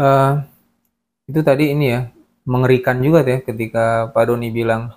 eh, itu tadi ini ya, mengerikan juga tuh ya ketika Pak Doni bilang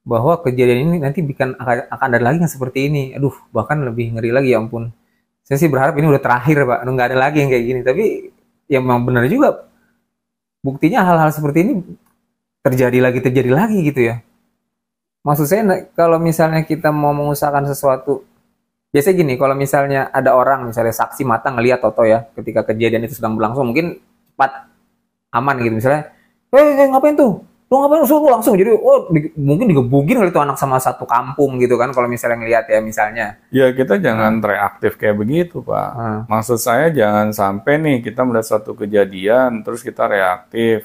bahwa kejadian ini nanti akan ada lagi yang seperti ini. Aduh, bahkan lebih ngeri lagi ya ampun. Saya sih berharap ini udah terakhir Pak, nggak ada lagi yang kayak gini. Tapi ya memang benar juga, buktinya hal-hal seperti ini terjadi lagi gitu ya. Maksud saya kalau misalnya kita mau mengusahakan sesuatu, biasanya gini, kalau misalnya ada orang, misalnya saksi mata ngelihat Toto ya, ketika kejadian itu sedang berlangsung, mungkin cepat aman gitu misalnya, ngapain tuh? Lu ngapain lu langsung jadi mungkin digebukin kali itu anak sama satu kampung gitu kan kalau misalnya ngelihat ya misalnya. Ya kita jangan Nah, reaktif kayak begitu, Pak. nah, Maksud saya jangan sampai nih kita melihat suatu kejadian terus kita reaktif.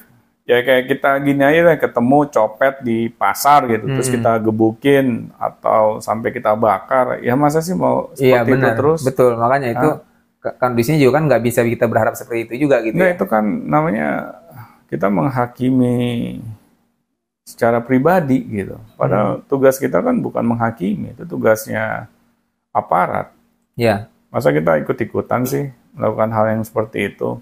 Ya kayak kita gini aja lah, ketemu copet di pasar gitu, terus kita hmm, gebukin atau sampai kita bakar. Ya masa sih mau iya seperti itu benar, terus? betul. Makanya itu Hah? kondisinya juga kan nggak bisa kita berharap seperti itu juga gitu Enggak, ya. itu kan namanya kita menghakimi secara pribadi gitu. Hmm, Padahal tugas kita kan bukan menghakimi, itu tugasnya aparat. ya, Masa kita ikut-ikutan sih melakukan hal yang seperti itu?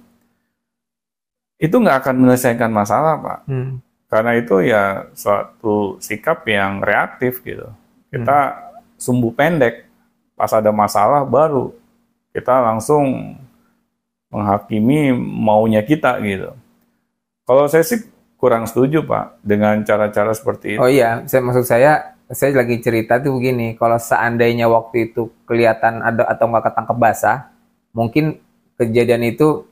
Itu nggak akan menyelesaikan masalah, Pak. hmm, Karena itu ya suatu sikap yang reaktif gitu. hmm, Kita sumbu pendek, pas ada masalah baru kita langsung menghakimi maunya kita gitu. Kalau saya sih kurang setuju, Pak, dengan cara-cara seperti oh itu. iya, saya lagi cerita tuh begini, kalau seandainya waktu itu kelihatan ada atau nggak ketangkep basah, mungkin kejadian itu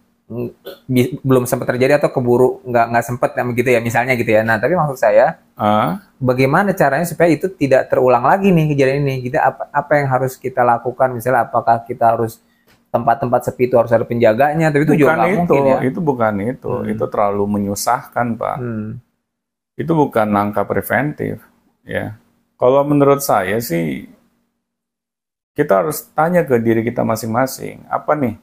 belum sempat terjadi atau keburu nggak sempat ya begitu ya misalnya gitu ya. Nah tapi maksud saya Ah, bagaimana caranya supaya itu tidak terulang lagi nih kejadian ini? Kita apa yang harus kita lakukan? Misalnya apakah kita harus tempat-tempat sepi itu harus ada penjaganya? Tapi itu juga bukan nggak mungkin ya. itu bukan itu Hmm, terlalu menyusahkan, Pak. hmm, Itu bukan langkah preventif, ya. Kalau menurut saya sih kita harus tanya ke diri kita masing-masing, apa nih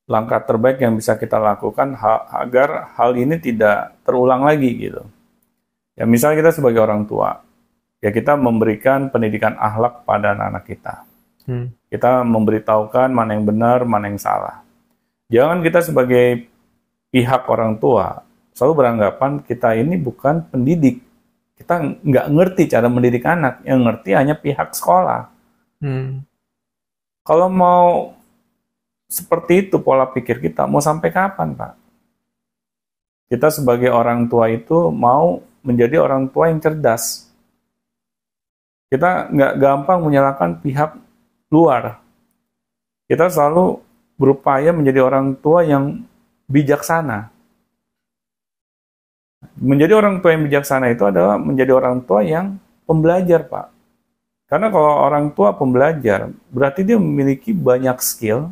langkah terbaik yang bisa kita lakukan agar hal ini tidak terulang lagi gitu. Ya misalnya kita sebagai orang tua, ya kita memberikan pendidikan akhlak pada anak-anak kita. hmm. Kita memberitahukan mana yang benar, mana yang salah. Jangan kita sebagai pihak orang tua selalu beranggapan kita ini bukan pendidik. Kita nggak ngerti cara mendidik anak, yang ngerti hanya pihak sekolah. Hmm. Kalau mau seperti itu pola pikir kita, mau sampai kapan, Pak? Kita sebagai orang tua itu mau menjadi orang tua yang cerdas. Kita nggak gampang menyalahkan pihak luar. Kita selalu berupaya menjadi orang tua yang bijaksana. Menjadi orang tua yang bijaksana itu adalah menjadi orang tua yang pembelajar, Pak. Karena kalau orang tua pembelajar, berarti dia memiliki banyak skill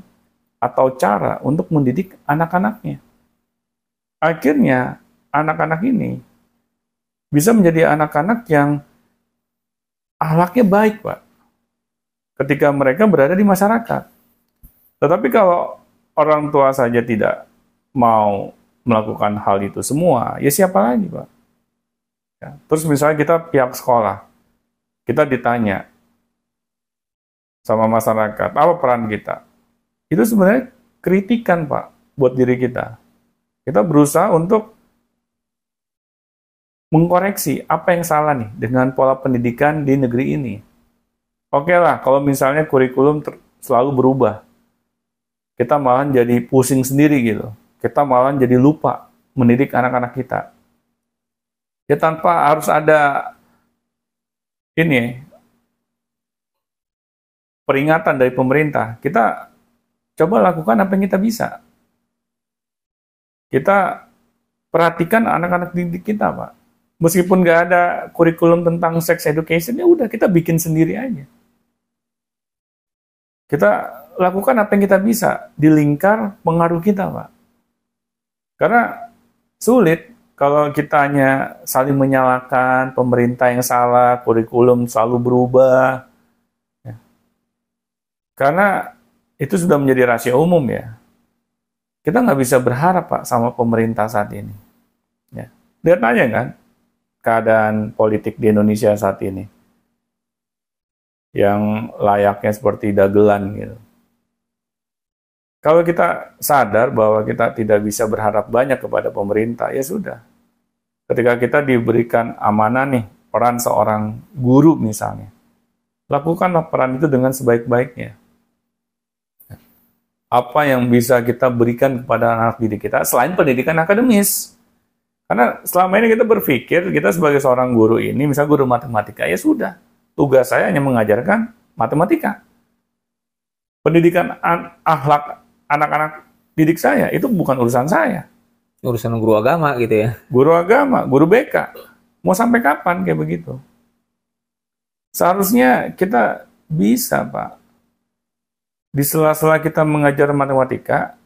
atau cara untuk mendidik anak-anaknya. Akhirnya, anak-anak ini bisa menjadi anak-anak yang akhlaknya baik, Pak, ketika mereka berada di masyarakat. Tetapi kalau orang tua saja tidak mau melakukan hal itu semua, ya siapa lagi, Pak? Ya. Terus misalnya kita pihak sekolah, kita ditanya sama masyarakat, apa peran kita? Itu sebenarnya kritikan, Pak, buat diri kita. Kita berusaha untuk mengkoreksi apa yang salah nih dengan pola pendidikan di negeri ini. Oke lah, kalau misalnya kurikulum selalu berubah, kita malah jadi pusing sendiri gitu. Kita malah jadi lupa mendidik anak-anak kita. Ya tanpa harus ada ini peringatan dari pemerintah. Kita coba lakukan apa yang kita bisa. Kita perhatikan anak-anak didik kita, Pak. Meskipun nggak ada kurikulum tentang sex education, ya udah kita bikin sendiri aja. Kita lakukan apa yang kita bisa di lingkar pengaruh kita, Pak. Karena sulit kalau kita hanya saling menyalahkan pemerintah yang salah, kurikulum selalu berubah. Ya. Karena itu sudah menjadi rahasia umum ya. Kita nggak bisa berharap, Pak, sama pemerintah saat ini. Ya. Lihat aja kan keadaan politik di Indonesia saat ini. Yang layaknya seperti dagelan gitu. Kalau kita sadar bahwa kita tidak bisa berharap banyak kepada pemerintah, ya sudah. Ketika kita diberikan amanah nih, peran seorang guru misalnya, lakukanlah peran itu dengan sebaik-baiknya. Apa yang bisa kita berikan kepada anak didik kita selain pendidikan akademis? Karena selama ini kita berpikir, kita sebagai seorang guru ini, misalnya guru matematika, ya sudah. Tugas saya hanya mengajarkan matematika. Pendidikan akhlak anak-anak didik saya, itu bukan urusan saya. Urusan guru agama gitu ya. Guru agama, guru BK. Mau sampai kapan kayak begitu? Seharusnya kita bisa, Pak. Di sela-sela kita mengajar matematika,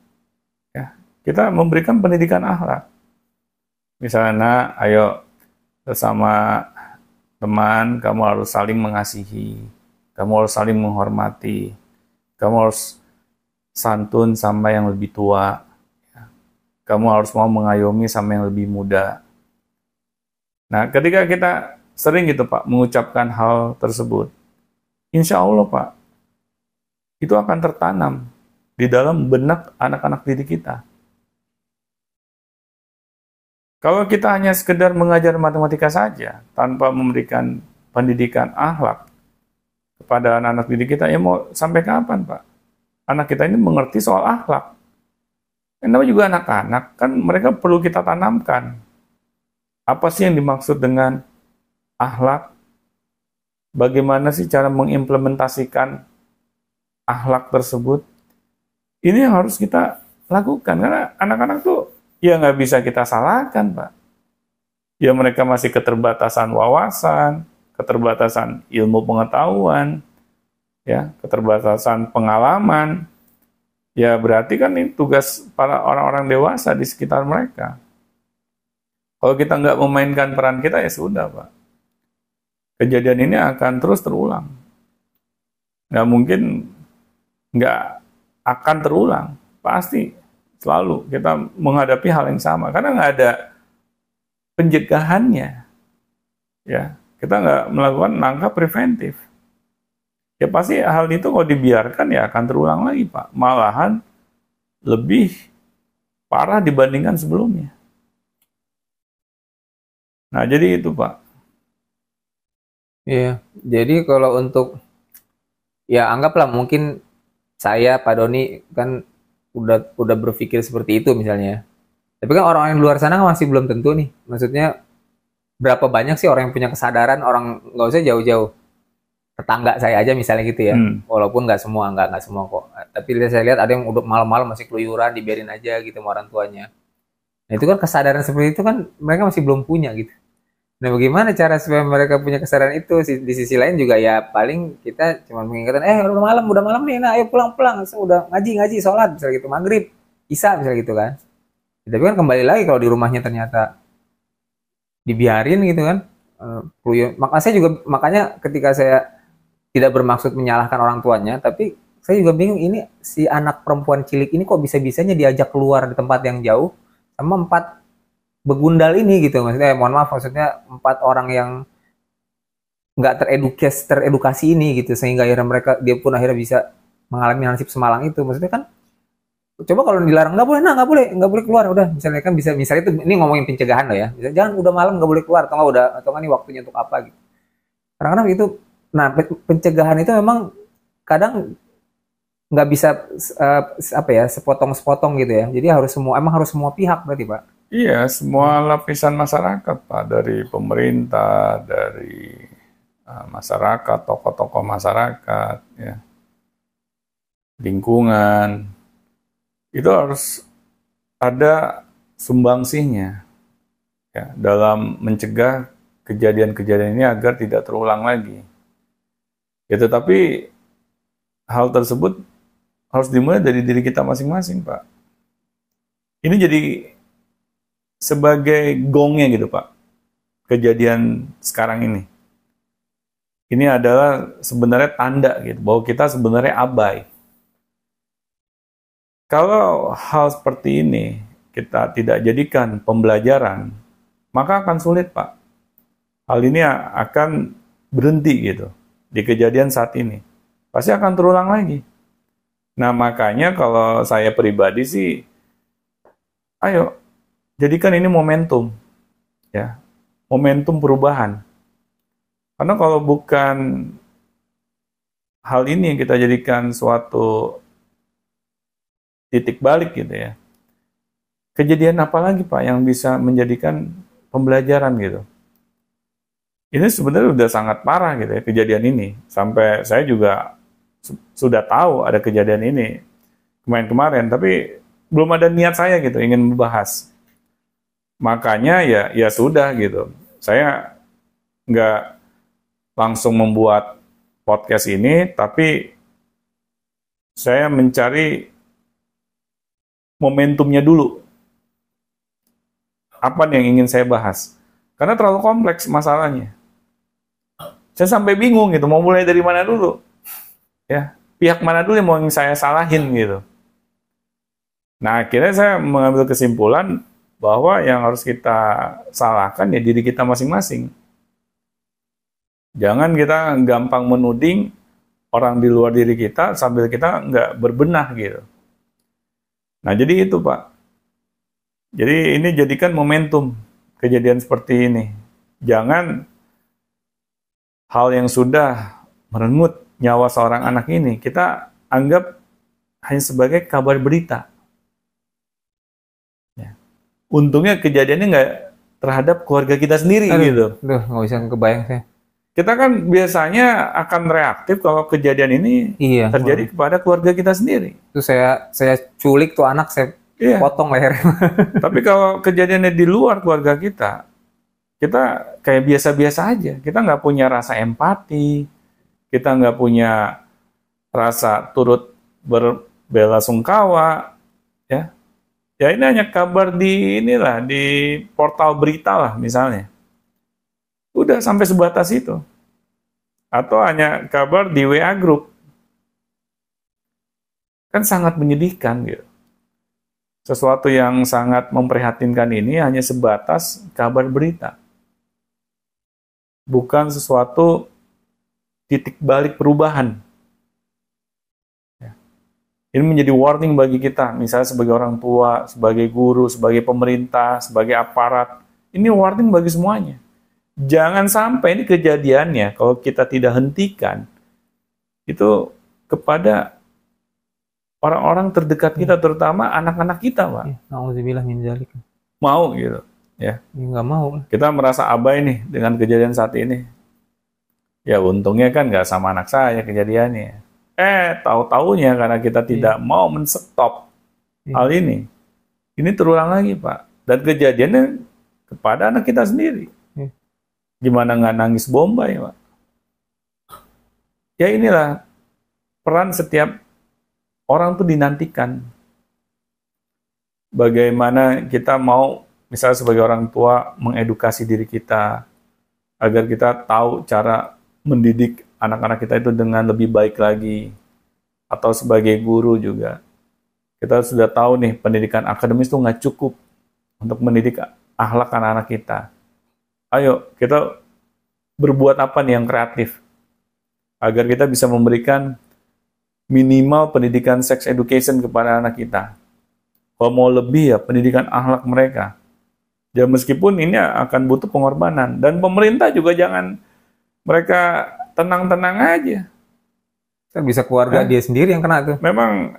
ya, kita memberikan pendidikan akhlak. Misalnya, nah, ayo bersama teman, kamu harus saling mengasihi, kamu harus saling menghormati, kamu harus santun sama yang lebih tua, kamu harus mau mengayomi sama yang lebih muda. Nah, ketika kita sering gitu Pak, mengucapkan hal tersebut, insya Allah Pak, itu akan tertanam di dalam benak anak-anak didik kita. Kalau kita hanya sekedar mengajar matematika saja, tanpa memberikan pendidikan akhlak kepada anak-anak didik kita, ya mau sampai kapan Pak? Anak kita ini mengerti soal akhlak. Kenapa juga anak-anak, kan mereka perlu kita tanamkan. Apa sih yang dimaksud dengan akhlak? Bagaimana sih cara mengimplementasikan akhlak tersebut? Ini yang harus kita lakukan, karena anak-anak tuh ya nggak bisa kita salahkan, Pak. Ya mereka masih keterbatasan wawasan, keterbatasan ilmu pengetahuan, ya keterbatasan pengalaman. Ya berarti kan ini tugas para orang-orang dewasa di sekitar mereka. Kalau kita nggak memainkan peran kita, ya sudah, Pak. Kejadian ini akan terus terulang. Nggak mungkin nggak akan terulang. Pasti selalu kita menghadapi hal yang sama, karena nggak ada pencegahannya. Ya, kita nggak melakukan langkah preventif. Ya pasti hal itu kalau dibiarkan ya akan terulang lagi Pak. Malahan lebih parah dibandingkan sebelumnya. Nah jadi itu Pak. Iya, jadi kalau untuk ya anggaplah mungkin saya Pak Doni kan udah berpikir seperti itu misalnya. Tapi kan orang yang di luar sana kan masih belum tentu nih. Maksudnya berapa banyak sih orang yang punya kesadaran, orang nggak usah jauh-jauh, tetangga saya aja misalnya gitu ya. Walaupun nggak semua kok. Tapi saya lihat ada yang udah malam-malam masih keluyuran, dibiarin aja gitu sama orang tuanya. Nah itu kan kesadaran seperti itu kan mereka masih belum punya gitu. Nah bagaimana cara supaya mereka punya kesadaran itu? Di sisi lain juga ya paling kita cuma mengingatkan, udah malam nih, nah ayo pulang, udah ngaji, sholat, misalnya gitu, maghrib, isya, misalnya gitu kan. Tapi kan kembali lagi kalau di rumahnya ternyata dibiarin gitu kan. Makanya ketika saya tidak bermaksud menyalahkan orang tuanya, tapi saya juga bingung ini si anak perempuan cilik ini kok bisa-bisanya diajak keluar di tempat yang jauh sama 4 begundal ini gitu, maksudnya 4 orang yang nggak teredukasi ini gitu, sehingga akhirnya dia pun akhirnya bisa mengalami nasib semalang itu. Maksudnya kan coba kalau dilarang nggak boleh keluar, udah misalnya kan bisa, misalnya itu ini ngomongin pencegahan loh ya, misalnya, jangan udah malam nggak boleh keluar, atau nggak ini waktunya untuk apa gitu. Kadang-kadang itu, nah pencegahan itu memang kadang nggak bisa sepotong-sepotong gitu ya, jadi harus semua pihak berarti Pak. Iya, semua lapisan masyarakat, Pak, dari pemerintah, dari masyarakat, tokoh-tokoh masyarakat, ya, lingkungan, itu harus ada sumbangsihnya, ya, dalam mencegah kejadian-kejadian ini agar tidak terulang lagi. Ya, tetapi hal tersebut harus dimulai dari diri kita masing-masing, Pak. Ini jadi sebagai gongnya gitu Pak, kejadian sekarang ini. Ini adalah sebenarnya tanda gitu, bahwa kita sebenarnya abai. Kalau hal seperti ini kita tidak jadikan pembelajaran, maka akan sulit Pak. Hal ini akan berhenti gitu, di kejadian saat ini. Pasti akan terulang lagi. Nah, makanya kalau saya pribadi sih, ayo jadikan ini momentum, ya, momentum perubahan. Karena kalau bukan hal ini yang kita jadikan suatu titik balik gitu ya, kejadian apa lagi Pak yang bisa menjadikan pembelajaran gitu? Ini sebenarnya udah sangat parah gitu ya kejadian ini. Sampai saya juga sudah tahu ada kejadian ini kemarin-kemarin, tapi belum ada niat saya gitu ingin membahas. Makanya ya sudah gitu. Saya nggak langsung membuat podcast ini, tapi saya mencari momentumnya dulu. Apa nih yang ingin saya bahas? Karena terlalu kompleks masalahnya. Saya sampai bingung gitu, mau mulai dari mana dulu? Ya, pihak mana dulu yang mau saya salahin gitu. Nah, akhirnya saya mengambil kesimpulan bahwa yang harus kita salahkan ya diri kita masing-masing. Jangan kita gampang menuding orang di luar diri kita sambil kita nggak berbenah gitu. Nah, jadi itu Pak. Jadi ini jadikan momentum kejadian seperti ini. Jangan hal yang sudah merenggut nyawa seorang anak ini kita anggap hanya sebagai kabar berita. Ya. Untungnya kejadiannya nggak terhadap keluarga kita sendiri gitu. Aduh, nggak bisa kebayang saya. Kita kan biasanya akan reaktif kalau kejadian ini terjadi kepada keluarga kita sendiri. Itu saya culik tuh anak, saya potong lehernya. Tapi kalau kejadiannya di luar keluarga kita kayak biasa-biasa aja. Kita nggak punya rasa empati, kita nggak punya rasa turut berbelasungkawa, ya. Ya ini hanya kabar di portal berita lah misalnya. Udah sampai sebatas itu. Atau hanya kabar di WA Group. Kan sangat menyedihkan gitu. Sesuatu yang sangat memprihatinkan ini hanya sebatas kabar berita. Bukan sesuatu titik balik perubahan. Ini menjadi warning bagi kita, misalnya sebagai orang tua, sebagai guru, sebagai pemerintah, sebagai aparat. Ini warning bagi semuanya. Jangan sampai ini kejadiannya, kalau kita tidak hentikan, itu kepada orang-orang terdekat kita, terutama anak-anak kita, Pak. Nauzubillah min dzalik. Mau gitu, ya. Nggak mau. Kita merasa abai nih dengan kejadian saat ini. Ya untungnya kan nggak sama anak saya kejadiannya. Tahu-taunya karena kita tidak mau men-stop hal ini terulang lagi, Pak. Dan kejadiannya kepada anak kita sendiri. Gimana nggak nangis bombay, Pak? Ya inilah peran setiap orang tuh dinantikan. Bagaimana kita mau, misalnya sebagai orang tua, mengedukasi diri kita, agar kita tahu cara mendidik anak-anak kita itu dengan lebih baik lagi, atau sebagai guru juga. Kita sudah tahu nih, pendidikan akademis itu nggak cukup untuk mendidik akhlak anak-anak kita. Ayo, kita berbuat apa nih yang kreatif, agar kita bisa memberikan minimal pendidikan sex education kepada anak kita. Kalau mau lebih ya, pendidikan akhlak mereka. Ya meskipun ini akan butuh pengorbanan. Dan pemerintah juga jangan mereka tenang-tenang aja. Kan bisa keluarga dia sendiri yang kena tuh. Memang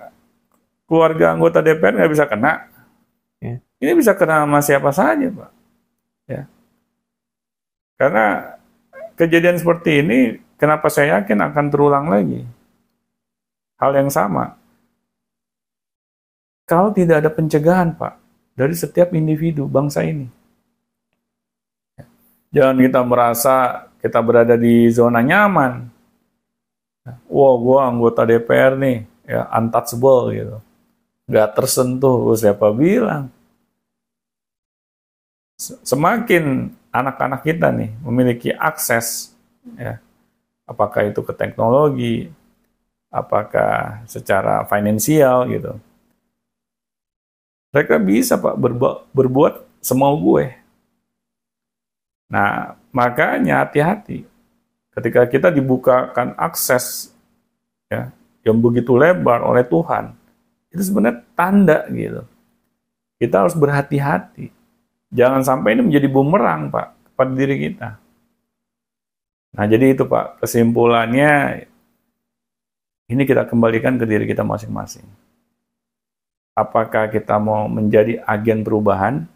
keluarga anggota DPR nggak bisa kena. Ya. Ini bisa kena sama siapa saja, Pak. Ya. Karena kejadian seperti ini, kenapa saya yakin akan terulang lagi? Hal yang sama. Kalau tidak ada pencegahan, Pak, dari setiap individu bangsa ini. Jangan kita merasa kita berada di zona nyaman. Wah, gue anggota DPR nih, ya untouchable gitu. Nggak tersentuh, siapa bilang? Semakin anak-anak kita nih memiliki akses, ya, apakah itu ke teknologi, apakah secara finansial gitu, mereka bisa, Pak, berbuat semau gue. Nah, makanya hati-hati ketika kita dibukakan akses, ya, yang begitu lebar oleh Tuhan, itu sebenarnya tanda gitu. Kita harus berhati-hati. Jangan sampai ini menjadi bumerang, Pak, pada diri kita. Nah, jadi itu, Pak, kesimpulannya ini kita kembalikan ke diri kita masing-masing. Apakah kita mau menjadi agen perubahan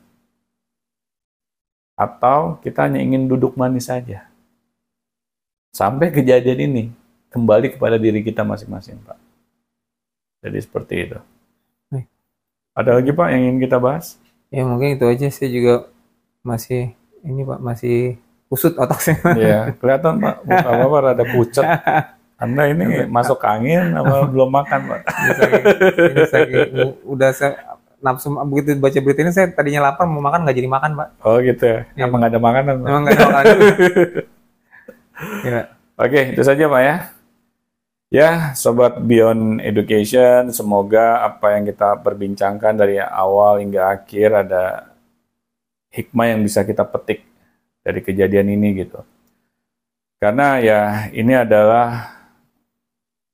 atau kita hanya ingin duduk manis saja? Sampai kejadian ini kembali kepada diri kita masing-masing, Pak. Jadi seperti itu. Ada lagi, Pak, yang ingin kita bahas? Ya mungkin itu aja, saya juga masih ini Pak, masih kusut otak saya. Iya, kelihatan Pak, muka Bapak rada pucat. Anda ini masuk angin apa belum makan, Pak? Udah saya nafsu begitu baca berita ini, saya tadinya lapar mau makan nggak jadi makan, Pak. Oh gitu ya? Ya, Emang nggak ada makanan, Pak? Emang nggak ada makanan juga. Ya. Oke, itu saja Pak ya. Ya, Sobat Beyond Education, semoga apa yang kita perbincangkan dari awal hingga akhir ada hikmah yang bisa kita petik dari kejadian ini gitu. Karena ya ini adalah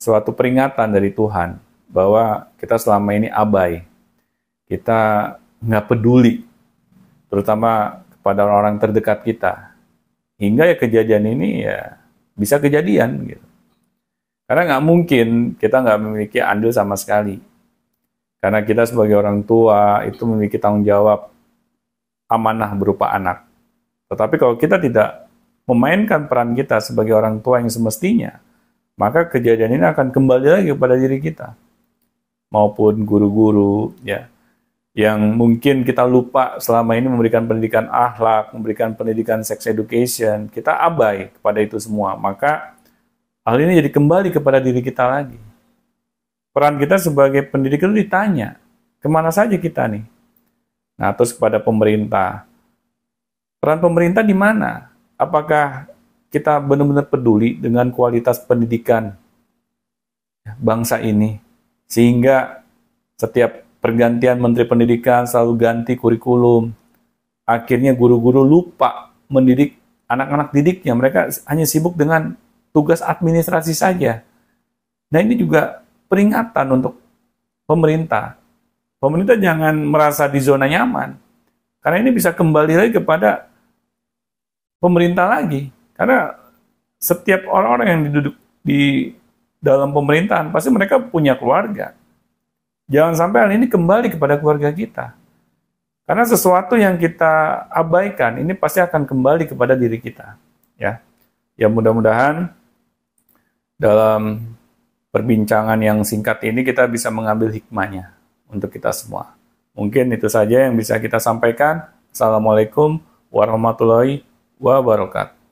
suatu peringatan dari Tuhan bahwa kita selama ini abai. Kita nggak peduli, terutama kepada orang terdekat kita. Hingga ya kejadian ini ya bisa kejadian gitu. Karena nggak mungkin kita nggak memiliki andil sama sekali. Karena kita sebagai orang tua itu memiliki tanggung jawab amanah berupa anak. Tetapi kalau kita tidak memainkan peran kita sebagai orang tua yang semestinya, maka kejadian ini akan kembali lagi kepada diri kita. Maupun guru-guru ya, yang mungkin kita lupa selama ini memberikan pendidikan akhlak, memberikan pendidikan sex education, kita abai kepada itu semua. Maka hal ini jadi kembali kepada diri kita lagi. Peran kita sebagai pendidik itu ditanya, kemana saja kita nih? Nah, terus kepada pemerintah. Peran pemerintah di mana? Apakah kita benar-benar peduli dengan kualitas pendidikan bangsa ini? Sehingga setiap pergantian Menteri Pendidikan selalu ganti kurikulum. Akhirnya guru-guru lupa mendidik anak-anak didiknya. Mereka hanya sibuk dengan tugas administrasi saja. Nah, ini juga peringatan untuk pemerintah. Pemerintah jangan merasa di zona nyaman. Karena ini bisa kembali lagi kepada pemerintah lagi. Karena setiap orang-orang yang duduk di dalam pemerintahan, pasti mereka punya keluarga. Jangan sampai hal ini kembali kepada keluarga kita. Karena sesuatu yang kita abaikan, ini pasti akan kembali kepada diri kita. Ya, mudah-mudahan dalam perbincangan yang singkat ini kita bisa mengambil hikmahnya untuk kita semua. Mungkin itu saja yang bisa kita sampaikan. Assalamualaikum warahmatullahi wabarakatuh.